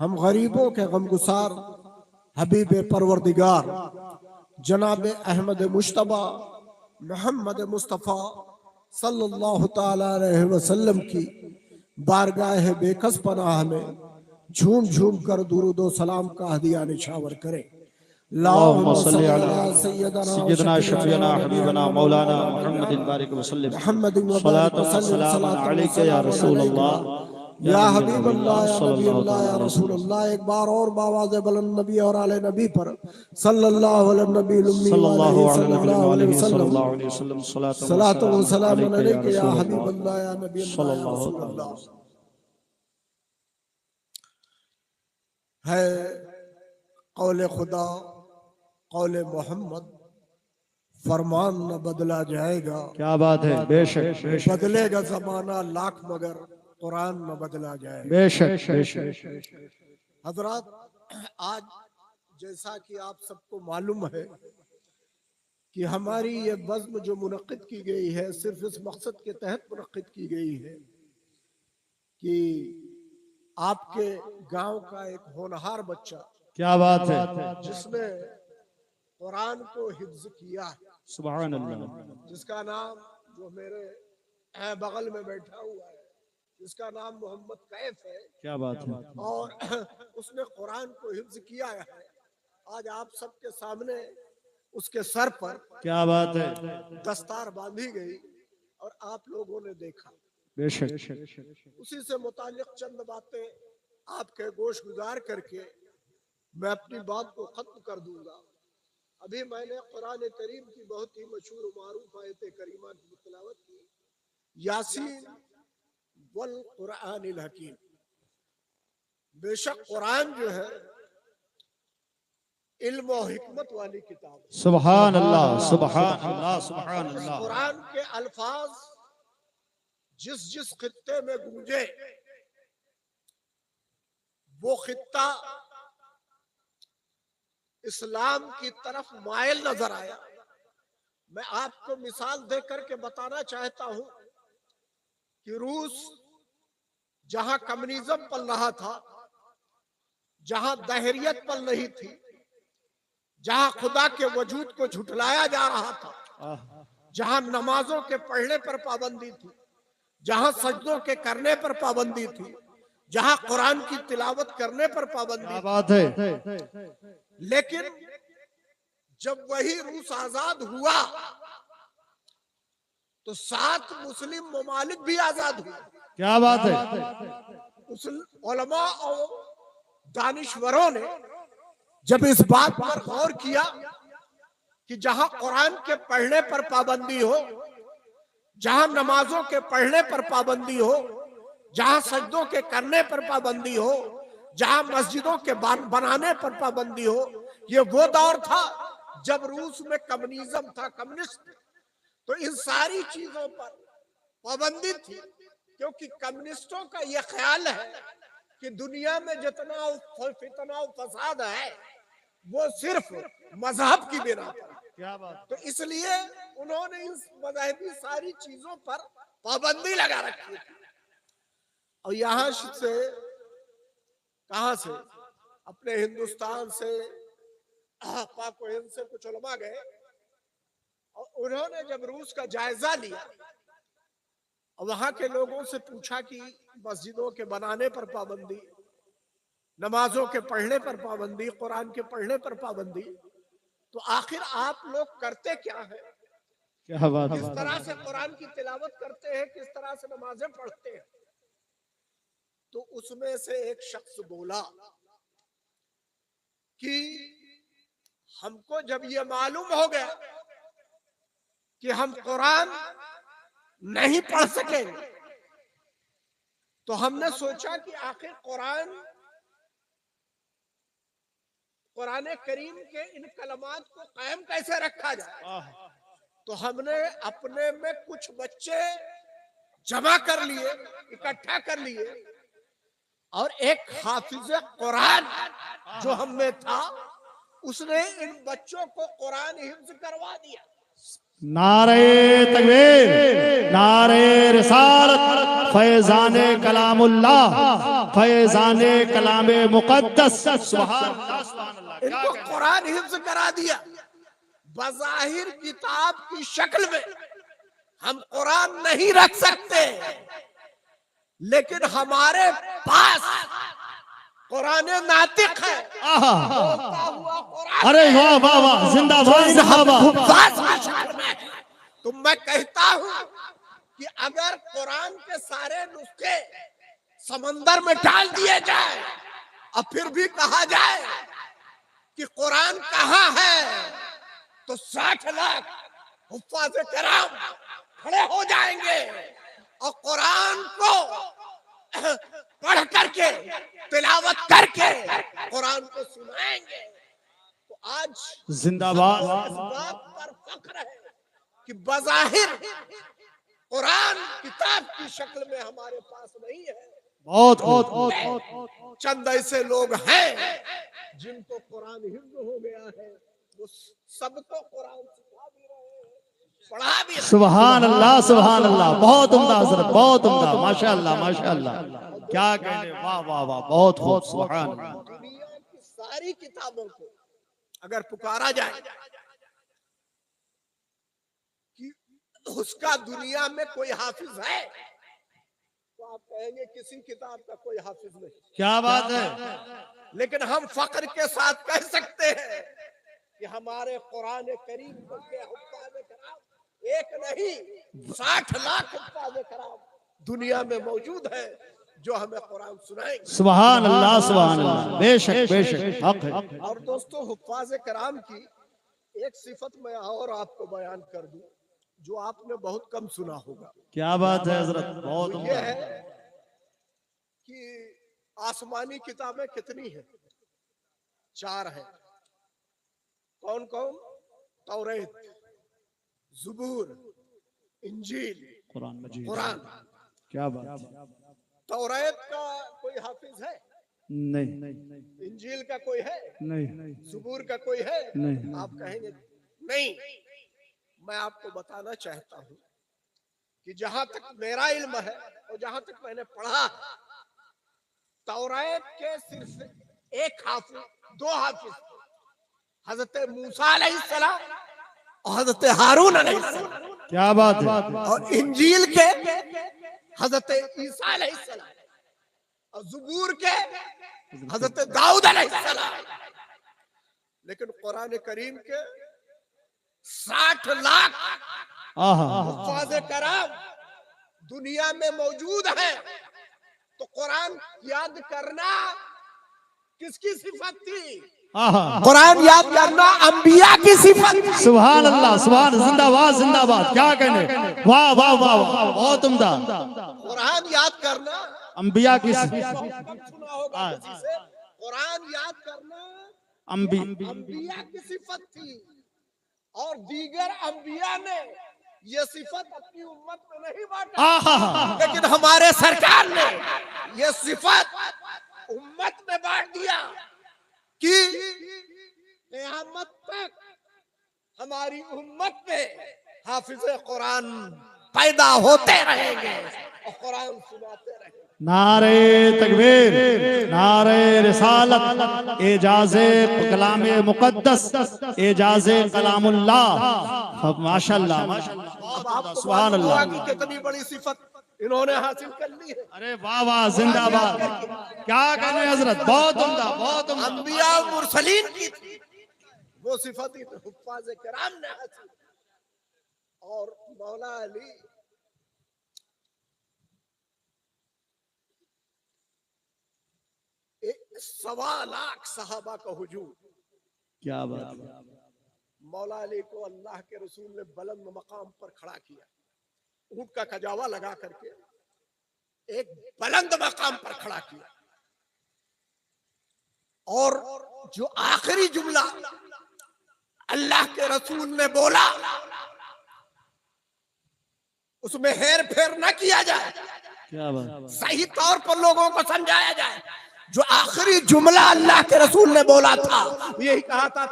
हम गरीबों के गमगुसार हबीब परवरदिगार जनाब अहमद मुश्तबा मोहम्मद मुस्तफ़ा सल्लल्लाहु ताला अलैहि वसल्लम की बारगाह बेकस पनाह में झूम झूम कर दुरूद व सलाम का हदिया निछावर करें। अल्लाहुम्मा सल्ली अला सैयदना सय्यदना शफीअना हबीबना मौलाना मुहम्मदिन बारिक वसल्लम सलातन व सलामन अलैका या रसूल अल्लाह या हबीब अल्लाह या नबी सल्लल्लाहु अल्लाह या अलैहि रसूल वसल्लम अल्लाह। एक बार और बावाज़ बुलंद नबी और आले नबी पर सल्लल्लाहु अलैहि नबी उम्मी व सल्लल्लाहु सल्लल्लाहु अलैहि वसल्लम अलैहि वसल्लम सलातो व सलाम अलैका या अलैका या रसूल हबीब अल्लाह अल्लाह या नबी अल्लाह या सल्लल्लाहु रसूल अलैहि अल्लाह। वसल्लम। है कौले खुदा कौले मोहम्मद, फरमान न बदला जाएगा। क्या बात है, बेशक बेशक बदलेगा जमाना लाख मगर कुरान न बदला जाएगा। बेशक बेशक। हजरात, आज जैसा कि आप सबको मालूम है कि हमारी ये बज़्म जो मुनक़्क़िद की गई है सिर्फ इस मकसद के तहत मुनक़्क़िद की गई है कि आपके गांव का एक होनहार बच्चा, क्या बात है, जिसने कुरान को हिफ्ज़ किया है, सुभान अल्लाह, जिसका नाम जो मेरे बगल में बैठा हुआ है, जिसका नाम मोहम्मद कैफ है, क्या बात है, और उसने कुरान को हिफ्ज़ किया है। आज आप सबके सामने उसके सर पर क्या बात है, दस्तार बांधी गई और आप लोगों ने देखा। बेशक। उसी से मुतालिक चंद बातें आपके गोश गुजार करके मैं अपनी बात को खत्म कर दूंगा। अभी मैंने कुरान करीम की बहुत ही मशहूर मारूफ आयत करीमा की तिलावत की, यासीन वल कुरानिल हकीम। बेशक कुरान जो है इल्म और हिकमत वाली किताब है। सुभान अल्लाह, सुभान अल्लाह, सुभान अल्लाह। कुरान के अल्फाज जिस जिस खित्ते में गूंजे वो खित्ता इस्लाम की तरफ मायल नजर आया। मैं आपको मिसाल दे करके बताना चाहता हूं कि रूस जहां कम्युनिज्म पल रहा था, जहां दहरियत पल रही थी, जहां खुदा के वजूद को झुठलाया जा रहा था, जहां नमाजों के पढ़ने पर पाबंदी थी, जहां सजदों के करने पर पाबंदी थी, जहां कुरान की तिलावत करने पर पाबंदी थी। बात है। लेकिन जब वही रूस आजाद हुआ तो 7 मुस्लिम ममालिक भी आजाद हुए। क्या बात है, उस उलमा और दानिश्वरों ने जब इस बात पर गौर किया कि जहां कुरान के पढ़ने पर पाबंदी हो, जहां नमाजों के पढ़ने पर पाबंदी हो, जहां सजदों के करने पर पाबंदी हो, जहां मस्जिदों के बनाने पर पाबंदी हो, ये वो दौर था जब रूस में कम्युनिज्म था, कम्युनिस्ट। तो इन सारी चीजों पर पाबंदी थी, क्योंकि कम्युनिस्टों का यह ख्याल है कि दुनिया में जितना फितना फसाद है वो सिर्फ मजहब की बिना पर। क्या बात। तो इसलिए उन्होंने इन मजहबी सारी चीजों पर पाबंदी लगा रखी थी। और यहां से कहां से, अपने हिंदुस्तान से, पाक व हिंद से कुछ उलमा गए और उन्होंने जब रूस का जायजा लिया और वहां के लोगों से पूछा कि मस्जिदों के बनाने पर पाबंदी, नमाजों के पढ़ने पर पाबंदी, कुरान के पढ़ने पर पाबंदी, तो आखिर आप लोग करते क्या है? क्या बात, किस तरह से कुरान की तिलावत करते हैं, किस तरह से नमाजें पढ़ते हैं? तो उसमें से एक शख्स बोला कि हमको जब ये मालूम हो गया कि हम कुरान नहीं पढ़ सकेंगे तो हमने सोचा कि आखिर कुरान करीम के इन कलमात को कायम कैसे रखा जाए। तो हमने अपने में कुछ बच्चे जमा कर लिए, इकट्ठा कर लिए, और एक हाफिज कुरान जो हम में था उसने इन बच्चों को कुरान हिफ्ज करवा दिया। नारे तकबीर, नारे रिसालत, फैजाने कलामुल्लाह, फैजाने कलामे मुकद्दस। सुभान अल्लाह, सुभान अल्लाह। इनको कुरान हिफ्ज करा दिया। बज़ाहिर किताब की शक्ल में हम कुरान नहीं रख सकते, लेकिन हमारे पास कुरान नातिक है, बोलता हुआ कुरान। अरे वाह वाह वाह, जिंदाबाद जिंदाबाद। तो मैं कहता हूं कि अगर कुरान के सारे नुस्खे समंदर में डाल दिए जाए और फिर भी कहा जाए कि कुरान कहाँ है, तो 60 लाख हुफ्फाज़ किराम खड़े हो जाएंगे और कुरान को पढ़ करके, तिलावत करके कुरान को सुनाएंगे। तो आज जिंदाबाद। इस बात पर फख्र है कि बज़ाहिर कुरान किताब की शक्ल में हमारे पास नहीं है। बहुत बहुत चंद ऐसे लोग हैं जिनको कुरान हिफ्ज़ हो गया है, वो सबको कुरान सिखा भी रहे हैं, पढ़ा भी रहे हैं। सुभान अल्लाह, सुभान अल्लाह। बहुत उम्दा हजरत, बहुत उम्दा, माशाअल्लाह माशाअल्लाह। क्या कहने, वाह वाह वाह, बहुत खूब, सुभान अल्लाह। दुनिया की सारी किताबों को अगर पुकारा जाए कि उसका दुनिया में कोई हाफिज है, तो आप कहेंगे किसी किताब का कोई हाफिज नहीं। क्या बात है। लेकिन हम फख्र के साथ कह सकते हैं कि हमारे कुरान करीम के हुफ्फाज़ किराम एक नहीं 60 लाख हुफ्फाज़ किराम दुनिया में मौजूद है जो हमें कुरान सुनाएंगे। सुभान अल्लाह, सुभान अल्लाह। बेशक बेशक, हक है। और दोस्तों, हुफ्फाज़ किराम की एक सिफत मैं और आपको बयान कर दूं जो आपने बहुत कम सुना होगा। क्या बात है हजरत, बहुत ये उम्दा। है कि आसमानी किताबें कितनी हैं? 4 हैं। कौन कौन? तौरात, ज़बूर, इंजील, कुरान मजीद। कुरान। क्या बात है। तौरात का कोई हाफिज है? नहीं इंजील का कोई है? नहीं ज़बूर का कोई है? नहीं। आप कहेंगे नहीं। मैं आपको बताना चाहता हूं कि जहां तक मेरा इल्म है और जहां तक मैंने पढ़ा, तौरात के सिर्फ एक हाफिज, 2 हाफिज, हजरत मूसा अलैहिस्सलाम और हजरत हारून अलैहिस्सलाम। क्या बात है। और इंजील के हजरत ईसा अलैहिस्सलाम और ज़बूर के हजरत दाऊद अलैहिस्सलाम। लेकिन कुरान करीम के 60 लाख हुफ्फाज़ किराम दुनिया में मौजूद है। तो कुरान याद करना किसकी सिफत थी? कुरान याद करना अंबिया की सिफत। सुभान अल्लाह, सुभान, जिंदाबाद जिंदाबाद। क्या कहने, वाह वाह वाह वाह, बहुत उम्दा। कुरान याद करना अंबिया की सुना होगा किसी से। कुरान याद करना अंबिया की सिफत थी और दीगर अंबिया ने ये सिफत अपनी उम्मत में नहीं बांटा, लेकिन हमारे सरकार ने ये सिफत उम्मत में बांट दिया कि क़यामत तक हमारी उम्मत में हाफिज कुरान पैदा होते रहेंगे और कुरान सुनाते रहेंगे। नारे तकबीर, नारे रिसालत, एजाज़े कलामे मुकद्दस, एजाज़े कलामुल्लाह। माशाअल्लाह माशाअल्लाह, सुभान अल्लाह। की कितनी बड़ी सिफत इन्होंने हासिल कर ली है। अरे वाह वाह, जिंदाबाद। क्या कहने हजरत, बहुत उम्दा, बहुत उम्दा। अंबिया और मुरसलीन की थी वो सिफत ही हुफ्फाज़ किराम ने हासिल। और मौला अली एक 1.25 लाख सहाबा का हुजूम। क्या बात है। मौला अली को अल्लाह के रसूल ने बुलंद मकाम पर खड़ा किया, ऊंट का खजावा लगा करके एक बुलंद मकाम पर खड़ा किया। और जो आखिरी जुमला अल्लाह के रसूल ने बोला उसमें हेर फेर न किया जाए, क्या बात। सही तौर पर लोगों को समझाया जाए। जो आखिरी जुमला अल्लाह के रसूल ने बोला था यही कहा था,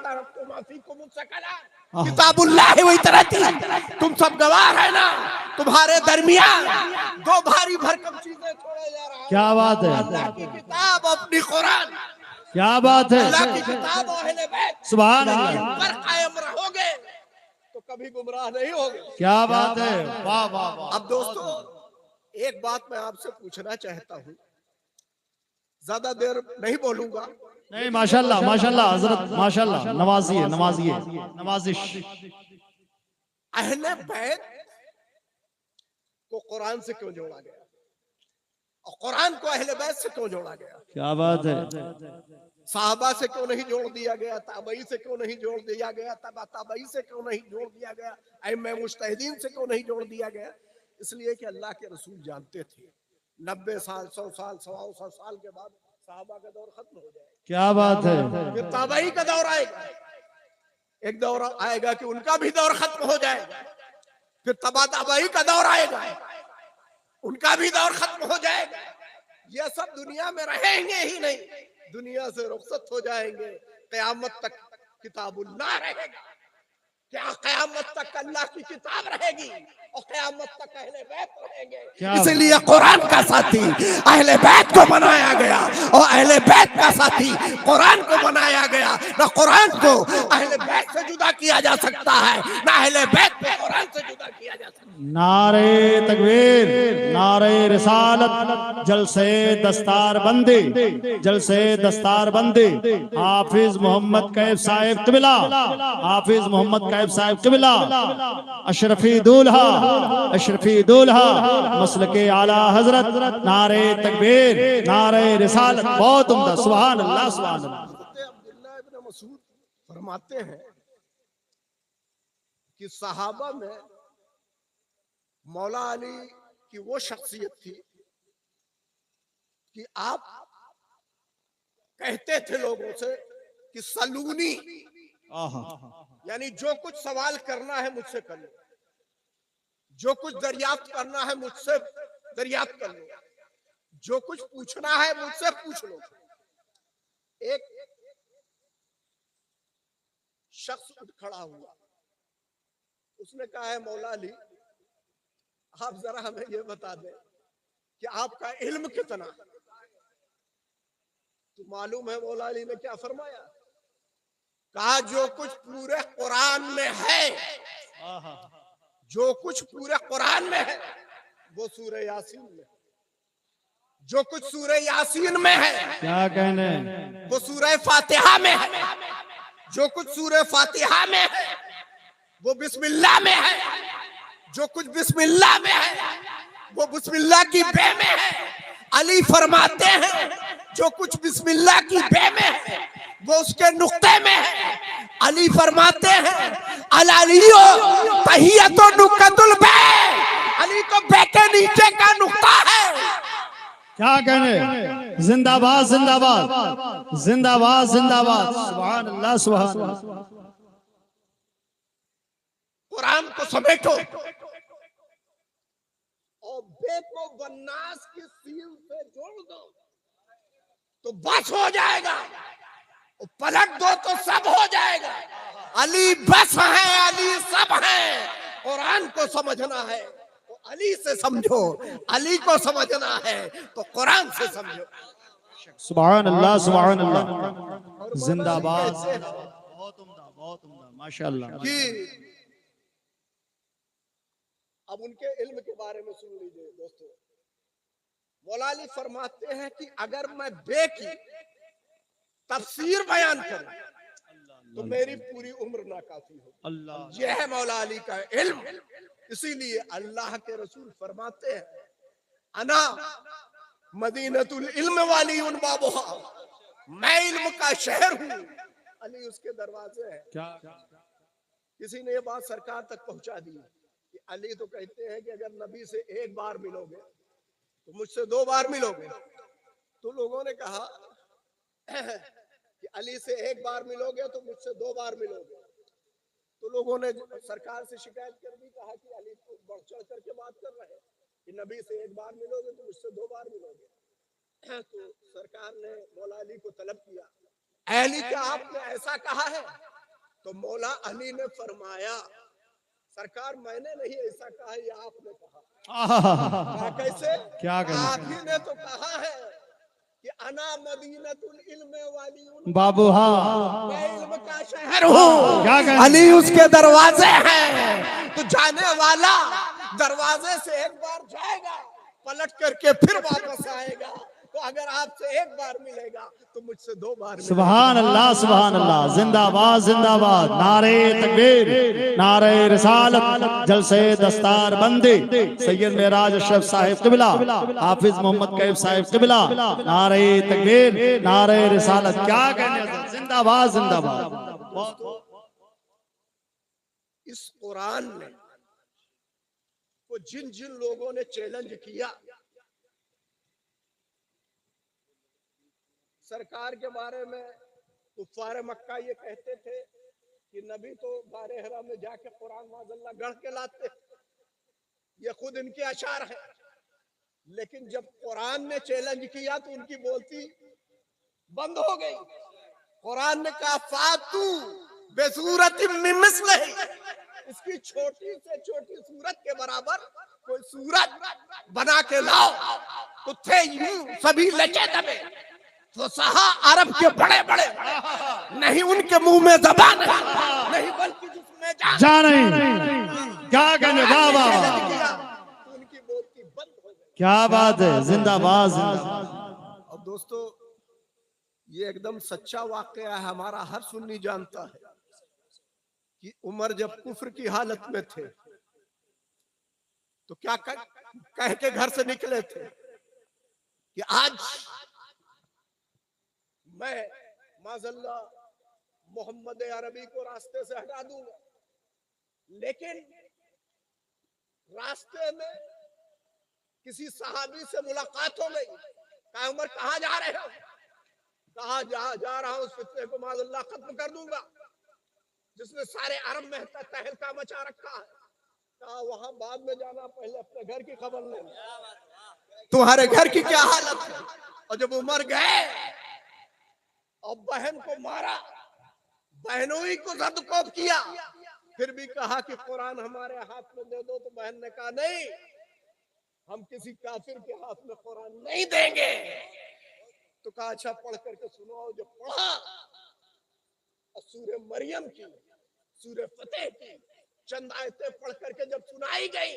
किताबुल्लाह वही तरह थी। तुम सब गवाह है ना, तुम्हारे दरमियान दो भारी भरकम चीजें छोड़े जा रहा है। क्या बात है, अल्लाह की किताब, अपनी कुरान। क्या बात है, अल्लाह की किताब और अहले बैत सुभान अल्लाह, पर कायम रहोगे तो कभी गुमराह नहीं होगे। क्या बात है, वाह वाह वाह। अब दोस्तों, एक बात मैं आपसे पूछना चाहता हूँ, ज्यादा देर नहीं बोलूंगा। नहीं, माशाल्लाह माशाल्लाह हजरत, माशाल्लाह, नवाजिए नवाजिए नवाजिश। अहले बैत को कुरान से क्यों जोड़ा गया और कुरान को अहले बैत से क्यों जोड़ा गया? क्या बात है, साहबा से क्यों नहीं जोड़ दिया गया? ताबई से क्यों नहीं जोड़ दिया गया? ताबई से क्यों नहीं जोड़ दिया गया? अइम्मा मुज्तहिदीन से क्यों नहीं जोड़ दिया गया? इसलिए कि अल्लाह के रसूल जानते थे 90 साल 100 साल 125 साल के बाद साहबा का दौर खत्म हो जाएगा। क्या बात है, फिर ताबई का दौर आएगा, एक दौर आएगा कि उनका भी दौर खत्म हो जाएगा। फिर तबा ताबई का दौर आएगा, उनका भी दौर खत्म हो जाएगा। ये सब दुनिया में रहेंगे ही नहीं, दुनिया से रुखसत हो जाएंगे। क़यामत तक किताबुल्लाह रहेगा। क्या क़यामत तक अल्लाह की किताब रहेगी और क़यामत तक अहले बैत रहेंगे। इसलिए कुरान का साथी अहले बैत को बनाया गया और अहले बैत का साथी कुरान को बनाया गया। ना कुरान को अहले बैत से जुदा किया जा सकता है, ना अहले बैत को कुरान से जुदा किया जा सकता है। नारे तकबीर, नारे रिसालत, जलसे दस्तार बंदी, जलसे दस्तार बंदी। हाफिज मोहम्मद कैफ साहिब किबला, हाफिज मोहम्मद कैफ साहिब किबला, अशरफी दूल्हा, अशरफी दूल्हा, मसलके आला हजरत। नारे तकबीर, नारे रिसालत, बहुत उम्दा, सुभान अल्लाह सुभान अल्लाह। अब्दुल्लाह इब्न मसूद फरमाते हैं कि सहाबा में मौला अली की वो शख्सियत थी कि आप कहते थे लोगों से कि सलूनी, यानी जो कुछ सवाल करना है मुझसे कर लो, जो कुछ दरियाफ्त करना है मुझसे दरियाफ्त कर लो, जो कुछ पूछना है मुझसे पूछ लो। एक शख्स उठ खड़ा हुआ, उसने कहा है मौला अली आप जरा हमें ये बता दें कि आपका इल्म कितना। तो मालूम है मौला अली ने क्या फरमाया? कहा जो कुछ पूरे कुरान में है, जो कुछ पूरे कुरान में है वो सूरह यासीन में, जो कुछ सूरह यासीन में है क्या कहने, वो सूरह फातिहा में है, जो कुछ सूरह फातिहा में है वो बिस्मिल्लाह में है, जो कुछ बिस्मिल्लाह में है वो बिस्मिल्लाह की बे में है। अली फरमाते हैं जो कुछ बिस्मिल्लाह की बे में है वो उसके नुक्ते में है। अली फरमाते हैं अलियो तहियतु नुक्तुल बे, अली तो बे के नीचे का नुक्ता है। क्या कहने, जिंदाबाद जिंदाबाद जिंदाबाद जिंदाबाद, सुभान अल्लाह सुभान अल्लाह। कुरान को समेटो और बे को वन्नास की सील से जोड़ दो तो बस हो जाएगा, पलट दो तो सब हो जाएगा। अली बस है, अली सब है। कुरान को समझना है तो अली से समझो, अली को समझना है तो कुरान से समझो। सुभान अल्लाह सुभान अल्लाह, जिंदाबाद। बहुत उम्दा, बहुत उम्दा, माशाअल्लाह। कि अब उनके इल्म के बारे में सुन लीजिए दोस्तों। मौला अली फरमाते हैं कि अगर मैं बे की तफसीर बयान करूं तो मेरी पूरी उम्र नाकाफी हो। यह है मौला अली का इल्म। इसीलिए अल्लाह के रसूल फरमाते हैं अना मदीनतुल इल्म वाली उन बाबुहा, मैं इल्म का शहर हूं, अली उसके दरवाजे हैं। किसी ने ये बात सरकार तक पहुंचा दी कि अली तो कहते हैं कि अगर नबी से एक बार मिलोगे तो मुझसे 2 बार मिलोगे। तो लोगों ने कहा कि अली से एक बार मिलोगे तो मुझसे 2 बार मिलोगे। तो लोगों ने सरकार से शिकायत कर दी, कहा कि अली तो बढ़ चढ़ करके बात कर रहे हैं कि नबी से एक बार मिलोगे तो मुझसे 2 बार मिलोगे। तो सरकार ने मौला अली को तलब किया, अली क्या आपने ऐसा कहा है? तो तो मौला अली ने फरमाया, सरकार मैंने नहीं ऐसा कहा, ये आपने कहा। कहा कैसे? क्या कहना? आप ही ने तो कहा है कि अना मदीनतुल इल्म वाली, बाबू हाँ, मैं इल्म का शहर हूँ, क्या कहना? अली उसके दरवाजे हैं। तो जाने वाला दरवाजे से एक बार जाएगा, पलट करके फिर वापस आएगा। तो अगर आपसे एक बार मिलेगा तो मुझसे 2 बार मिलेगा। सुभान अल्लाह, सुभान अल्लाह, जिंदाबाद जिंदाबाद, नारे तकबीर, नारे रिसालत, जलसे दस्तार बंदी, सैयद मेराज अशरफ साहिब क़िबला, हाफिज मोहम्मद कैफ साहिब क़िबला, नारे तकबीर, नारे रिसालत, क्या कहने, जिंदाबाद जिंदाबाद। इस कुरान ने को जिन जिन लोगों ने चैलेंज किया, सरकार के बारे में कुफ्फार मक्का ये कहते थे कि नबी तो गारे हिरा में जाके कुरान माज़अल्लाह गढ़ के लाते, ये खुद इनके अशार है। लेकिन जब कुरान ने चैलेंज किया तो उनकी बोलती बंद हो गई। कुरान ने कहा फातू बेसूरत मिन मिस्लिही, इसकी छोटी से छोटी सूरत के बराबर कोई सूरत बना के लाओ। तो थे यूं सभी लचे दबे, तो सहा अरब के बड़े बड़े, नहीं उनके मुंह में ज़बान है, नहीं बल्कि जिसमें जान नहीं, क्या कहने, वाह वाह, तो उनकी बोलती बंद हो गई। क्या बात है, जिंदाबाद जिंदाबाद। और दोस्तों ये एकदम सच्चा वाकया है, हमारा हर सुन्नी जानता है कि उमर जब कुफ्र की हालत में थे तो क्या कह के घर से निकले थे कि आज मैं माज़अल्लाह मोहम्मद अरबी को रास्ते से हटा दूंगा। लेकिन रास्ते में किसी सहाबी से मुलाकात हो गई। कहा उमर कहाँ जा रहे हो? कहा जा रहा हूं उस फितने को माज़अल्लाह खत्म कर दूंगा जिसने सारे अरब में तहलका मचा रखा है। कहा वहां बाद में जाना, पहले अपने घर की खबर लेना, तुम्हारे घर की क्या हालत है। और जब उमर गए और बहन को मारा, बहनों को सदकोप किया, फिर भी कहा कि कुरान हमारे हाथ में दे दो। तो बहन ने कहा नहीं, हम किसी काफिर के हाथ में कुरान नहीं देंगे। तो कहा अच्छा पढ़ करके सुनाओ। जब पढ़ा और सूरह मरियम की, सूरह फतेह की चंद आयतें पढ़ करके जब सुनाई गई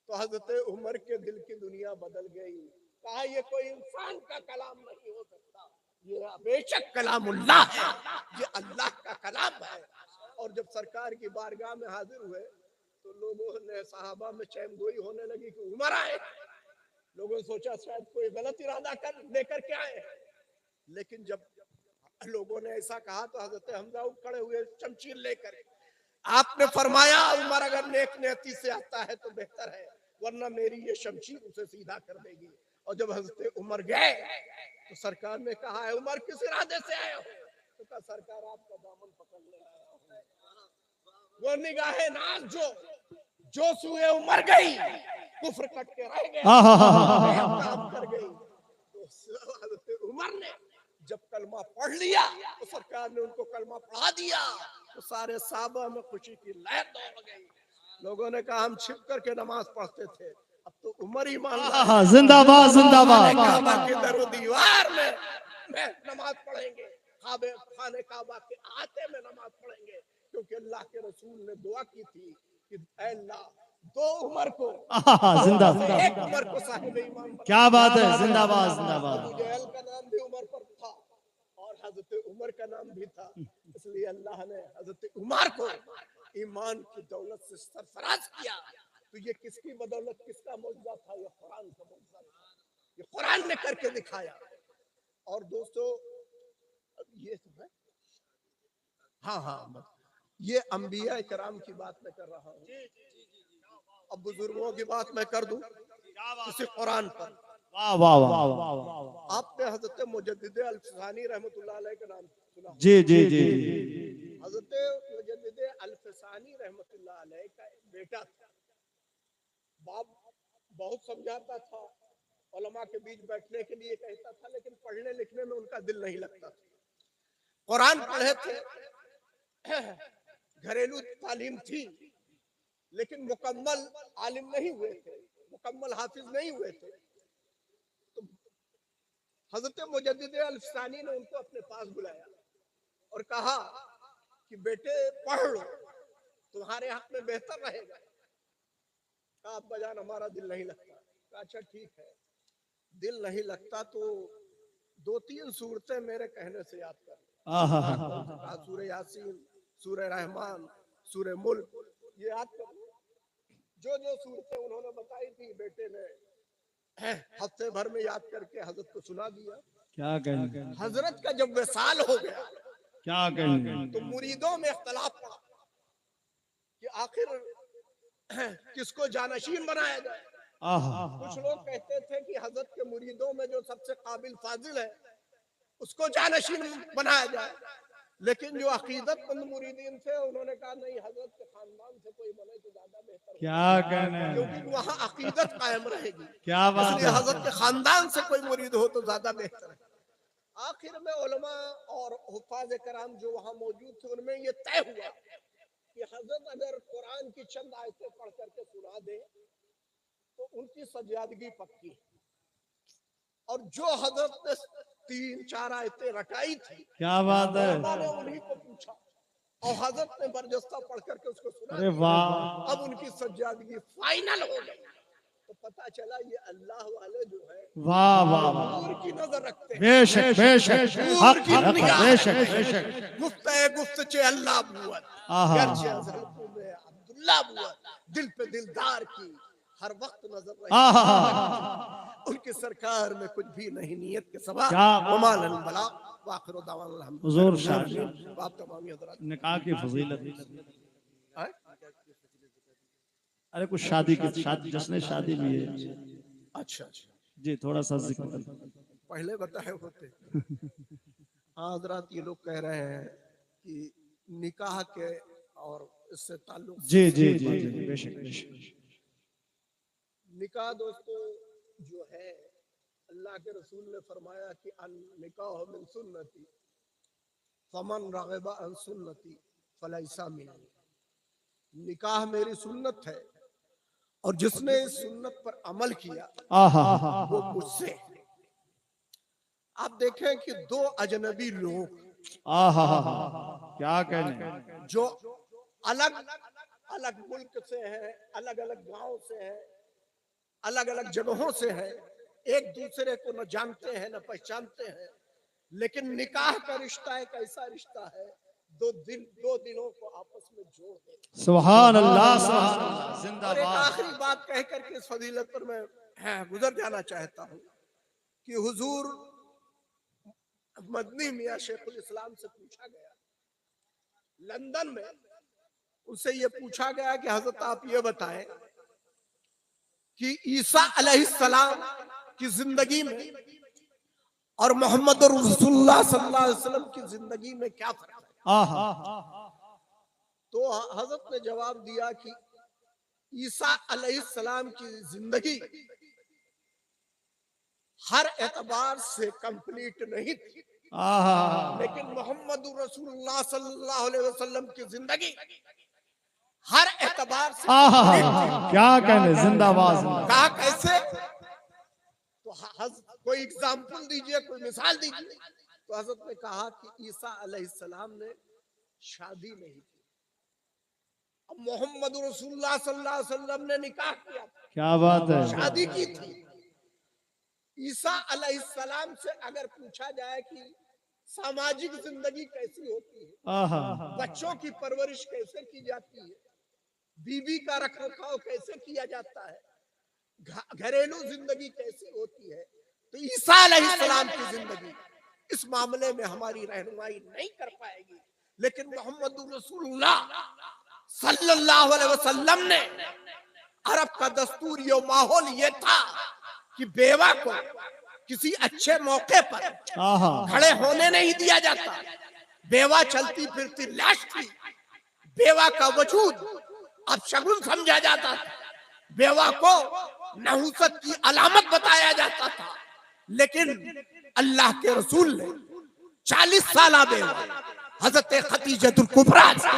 तो हजरत उमर के दिल की दुनिया बदल गई। कहा ये कोई इंसान का कलाम नहीं हो सकता, ये बेशक कलामुल्लाह है, ये अल्लाह का कलाम है। और जब सरकार की बारगाह में हाजिर हुए तो लोगों ने, सहाबा में चैमगोई होने लगी कि उमर आए। लोगों ने सोचा शायद कोई गलत इरादा कर लेकर के आए। लेकिन जब लोगों ने ऐसा कहा तो हजरत हमजा उठ खड़े हुए शमशीर लेकर। आपने फरमाया उमर अगर नेक नियति से आता है तो बेहतर है, वरना मेरी ये शमशीर उसे सीधा कर देगी। और जब हजरत उमर गए तो सरकार ने कहा है उमर किस इरादे से आए हो? तो कहा सरकार आपका दामन पकड़ने आया हूं। वो निगाहे नाज जो सुए उमर गई, कुफ्र कट के रह गया, काम कर गई। तो हजरत उमर ने जब कलमा पढ़ लिया तो सरकार ने उनको कलमा पढ़ा दिया तो सारे साहबा में खुशी की लहर दौड़ गई। लोगों ने कहा हम छिप करके नमाज पढ़ते थे, अब तो उमर ही मान रहा, जिंदाबाद जिंदाबाद। काबा के दरो दीवार में नमाज पढ़ेंगे, खाने काबा के आते में नमाज पढ़ेंगे, क्योंकि अल्लाह के रसूल ने दुआ की थी कि अल्लाह 2 उमर को, जिंदाबाद, एक उमर को साहिब ईमान। क्या बात है, जिंदाबाद जिंदाबाद। अबू जहल का नाम भी उमर पर था और हजरत उमर का नाम भी था, इसलिए अल्लाह ने हजरत उमर को ईमान की दौलत से सरफराज किया। तो ये किसकी बदौलत, किसका मौजूदा था? ये कुरान का मौजूदा था, ये कुरान ने करके दिखाया। और दोस्तों ये तो है, हाँ, ये अंबिया इकराम की बात मैं कर रहा हूँ। अब बुजुर्गों की बात मैं कर दूं इसी कुरान पर। वाह वाह वाह। आपने हजरत मुजद्दिद अल-फसानी रहमतुल्लाह अलैह का नाम सुना? जी जी जी। हजरत मुजद्दिद अल-फसानी रहमतुल्लाह अलैह का एक बेटा था। बाप बहुत समझाता था, उलमा के बीच बैठने के लिए कहता था, लेकिन पढ़ने लिखने में उनका दिल नहीं लगता था। कुरान पढ़े थे घरेलू तालीम थी, लेकिन मुकम्मल आलिम नहीं हुए थे, मुकम्मल हाफिज नहीं हुए थे। तो हजरत मुजद्दिद अल-फ़सानी ने उनको अपने पास बुलाया और कहा कि बेटे पढ़ लो, तुम्हारे हक में बेहतर रहेगा। कहा अब्बा जान हमारा दिल नहीं लगता। कहा अच्छा ठीक है, दिल नहीं लगता तो 2-3 सूरतें मेरे कहने से याद कर। कहा सूरह यासीन, सूरह रहमान, सूरह मुल्क, ये याद कर। जो जो सूरतें उन्होंने बताई थी बेटे ने हफ्ते भर में याद करके हजरत को सुना दिया। क्या कहें, हजरत का जब विसाल हो गया क्या कहें, तो मुरीदों में इख्तलाफ पड़ा कि आखिर किसको जानशीन बनाया जाए। कुछ लोग कहते थे कि हजरत के मुरीदों में जो सबसे काबिल फाजिल है उसको जानशीन बनाया जाए, लेकिन जो अकीदतमंद मुरीदीन थे उन्होंने कहा नहीं, हजरत के खानदान से कोई बने तो ज्यादा बेहतर, क्या कहना, क्योंकि वहाँ अकीदत कायम रहेगी। क्या बात इसलिए है, हजरत के खानदान से कोई मुरीद हो तो ज्यादा बेहतर है। आखिर में उलमा और हुफ्फाज़ कराम जो वहाँ मौजूद थे उनमें ये तय हुआ कि हजरत अगर कुरान की चंद आयतें पढ़ करके सुना दे तो उनकी सज्जादगी पक्की। और जो हजरत ने 3-4 आयतें रटाई थी, क्या बात है, मैंने उन्हीं को पूछा और हजरत ने बरजस्ता पढ़ करके उसको सुना। अरे वाह, अब उनकी सज्जादगी फाइनल हो गई। तो पता चला ये अल्लाह वाले जो है वाह वाह, नूर की नजर रखते हैं। बेशक बेशक, नूर की निगाह, बेशक बेशक, गुफ्ते अल्लाह बुअत, गर्चे अज़हर में अब्दुल्लाह बुअत, दिल पे दिलदार की हर वक्त नजर रही। उनकी सरकार में कुछ भी नहीं नियत के सवा वमालन बला वाखिर दावाना अल्हम्दुलिल्लाह। हुजूर शाह बाप तमामी हज़रात, निकाह की फजीलत, हैं? अरे कुछ शादी की शादी जश्न शादी भी है अच्छा जी, थोड़ा सा जिक्र कर। पहले बताए होते। हाँ हजरात, ये लोग कह रहे हैं कि निकाह के और इससे ताल्लुक, जी जी जी जी, बेशक बेशक। निकाह दोस्तों जो है अल्लाह के रसूल ने फरमाया कि अन निकाह मिन सुन्नती फमन रग़िबा अन सुन्नती फलैसा मिन्नी। निकाह मेरी सुन्नत है और जिसने इस सुन्नत पर अमल किया वो मुझसे। आप देखें कि 2 अजनबी लोग, क्या कहने, जो अलग अलग मुल्क से हैं, अलग अलग गांव से हैं, अलग अलग जगहों से हैं, एक दूसरे को न जानते हैं न पहचानते हैं, लेकिन निकाह का रिश्ता एक ऐसा रिश्ता है दो दिलों को आपस में जोड़ दे। सुभान अल्लाह, सुभान अल्लाह, जिंदाबाद। और एक आखिरी बात कह करके इस फजीलत पर मैं गुजर जाना चाहता हूँ कि हुजूर मदनी मियां शेखुल इस्लाम से पूछा गया लंदन में, उनसे ये पूछा गया कि हजरत आप ये बताएं कि ईसा अलैहिस्सलाम की जिंदगी में और मोहम्मद रसूलुल्लाह सल्लल्लाहु अलैहि वसल्लम की जिंदगी में क्या फर्क है। तो हजरत ने जवाब दिया कि ईसा अलैहिस्सलाम की जिंदगी हर एतबार से कंप्लीट नहीं थी, लेकिन मोहम्मद रसूलुल्लाह सल्लल्लाहु अलैहि वसल्लम की जिंदगी हर एतबार से क्या कहने, जिंदाबाद। कहा कैसे? तो कोई एग्जाम्पल दीजिए, कोई मिसाल दीजिए। तो हजरत ने कहा कि ईसा अलैहिस्सलाम ने शादी नहीं की, अब मोहम्मद रसूलुल्लाह सल्लल्लाहु अलैहि वसल्लम ने निकाह किया, क्या बात है, शादी की थी। ईसा अलैहिस्सलाम से अगर पूछा जाए कि सामाजिक जिंदगी कैसी होती है, बच्चों की परवरिश कैसे की जाती है, बीवी का रखरखाव कैसे किया जाता है, घरेलू जिंदगी कैसी होती है, तो ईसा अलैहिस्सलाम की जिंदगी इस मामले में हमारी रहनुमाई नहीं कर पाएगी। लेकिन मोहम्मद रसूलुल्लाह सल्लल्लाहु अलैहि वसल्लम ने, अरब का दस्तूर ये माहौल ये था कि बेवा को किसी अच्छे मौके पर खड़े होने नहीं दिया जाता। बेवा चलती फिरती लाश थी, बेवा का वजूद अब शगुन समझा जाता था, बेवा को नहुसत की अलामत बताया जाता था। लेकिन अल्लाह के रसूल ने 40 साल बेवा हजरत खदीजतुल कुबरा से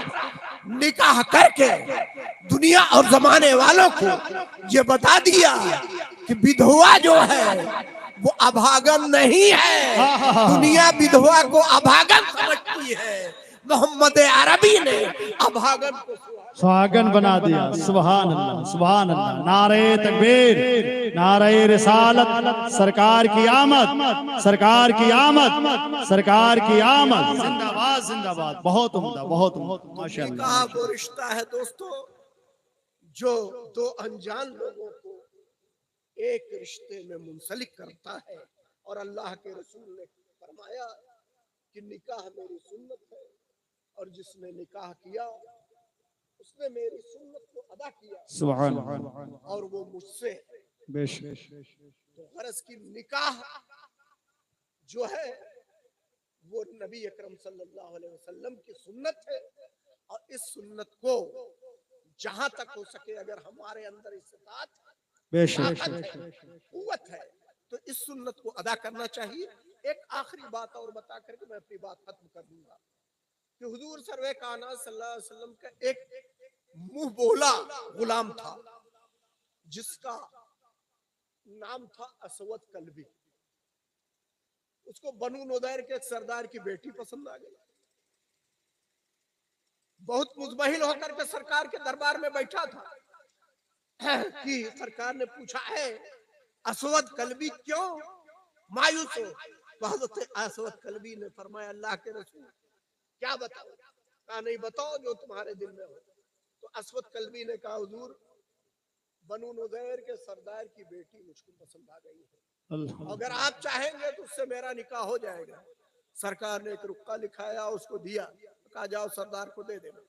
निकाह करके दुनिया और जमाने वालों को ये बता दिया कि विधवा जो है वो अभागन नहीं है। दुनिया विधवा को अभागन समझती है, मोहम्मद अरबी ने अभागन को सुहागन बना दिया। सुभान अल्लाह, सुभान अल्लाह। नारे तकबीर, नारे रिसालत, सरकार की आमद, सरकार की आमद, सरकार की आमद। जिंदाबाद, जिंदाबाद। बहुत उम्दा, बहुत उम्दा, माशाअल्लाह। निकाह वो रिश्ता है दोस्तों जो दो अनजान लोगों को एक रिश्ते में मुंसलिक करता है। और अल्लाह के रसूल ने फरमाया कि निकाह मेरी सुन्नत है, और जिसने निकाह किया उसने मेरी सुन्नत को अदा किया, सुभान अल्लाह। और वो मुझसे बेशक। तो गरज की निकाह जो है वो नबी अकरम सल्लल्लाहु अलैहि वसल्लम की सुन्नत है। और इस सुन्नत को जहां तक हो सके अगर हमारे अंदर इस्तात कुव्वत है तो इस सुन्नत को अदा करना चाहिए। एक आखिरी बात और बता करके मैं अपनी बात खत्म कर दूंगा कि हुजूर सर्वे कायनात सल्लल्लाहु अलैहि वसल्लम का एक मुंह बोला गुलाम था जिसका नाम था असवद कल्बी। उसको बनु नुदैर के एक सरदार की बेटी पसंद आ गई। बहुत मुजमहिल होकर के सरकार के दरबार में बैठा था कि सरकार ने पूछा है असवद कल्बी क्यों मायूस हो? तो हज़रत असवद कल्बी ने फरमाया अल्लाह के रसूल क्या बताओ? कहा नहीं बताओ जो तुम्हारे दिल में हो। तो असवद कल्बी ने कहा हुजूर बनु नुदैर के सरदार की बेटी मुझको पसंद आ गई है, अगर आप चाहेंगे तो उससे मेरा निकाह हो जाएगा। सरकार ने एक रुक्का लिखाया उसको दिया, कहा जाओ सरदार को दे देना।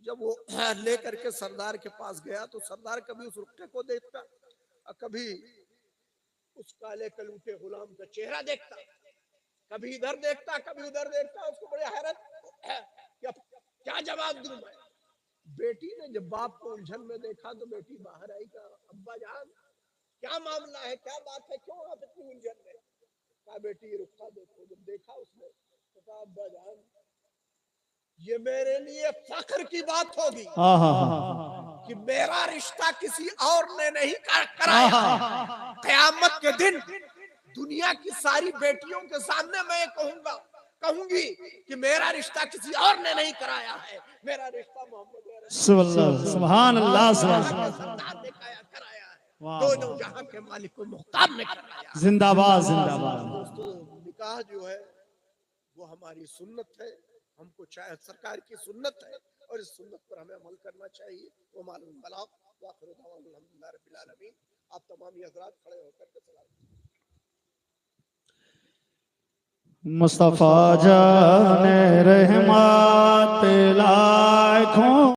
जब वो लेकर के सरदार के पास गया तो सरदार कभी उस रुक्के को देखता और कभी उस काले कलूटे गुलाम का चेहरा देखता, कभी इधर देखता कभी उधर देखता। उसको बड़ी हैरत क्या जवाब दूं मैं। बेटी ने जब बाप को उलझन में देखा तो बेटी बाहर आई, कहा अब्बा जान क्या मामला है, क्या बात है, क्यों आप इतनी उलझन में? कहा बेटी रुक्का देखो। जब देखा उसने तो कहा अब्बा जान ये मेरे लिए फख्र की बात होगी कि मेरा रिश्ता किसी और ने नहीं कराया। क़यामत के दिन दुनिया की सारी बेटियों के सामने मैं कहूंगी कि मेरा रिश्ता किसी और ने नहीं कराया है, मेरा रिश्ता मोहम्मद सुभान अल्लाह, सुभान ने कराया है। दोनों जहां के मालिक को मुख्तार ने कराया। जिंदाबाद, जिंदाबाद। दोस्तों निकाह जो है वो हमारी सुन्नत है, हमको चाहे सरकार की सुन्नत है और इस सुन्नत पर हमें अमल करना चाहिए। वो मालूम बलाग वाखिर दावाना अल्हम्दुलिल्लाह रब्बिल आलमीन। आप तमाम हज़रात खड़े होकर के सलाम। मुस्तफा जाने रहमत लाखों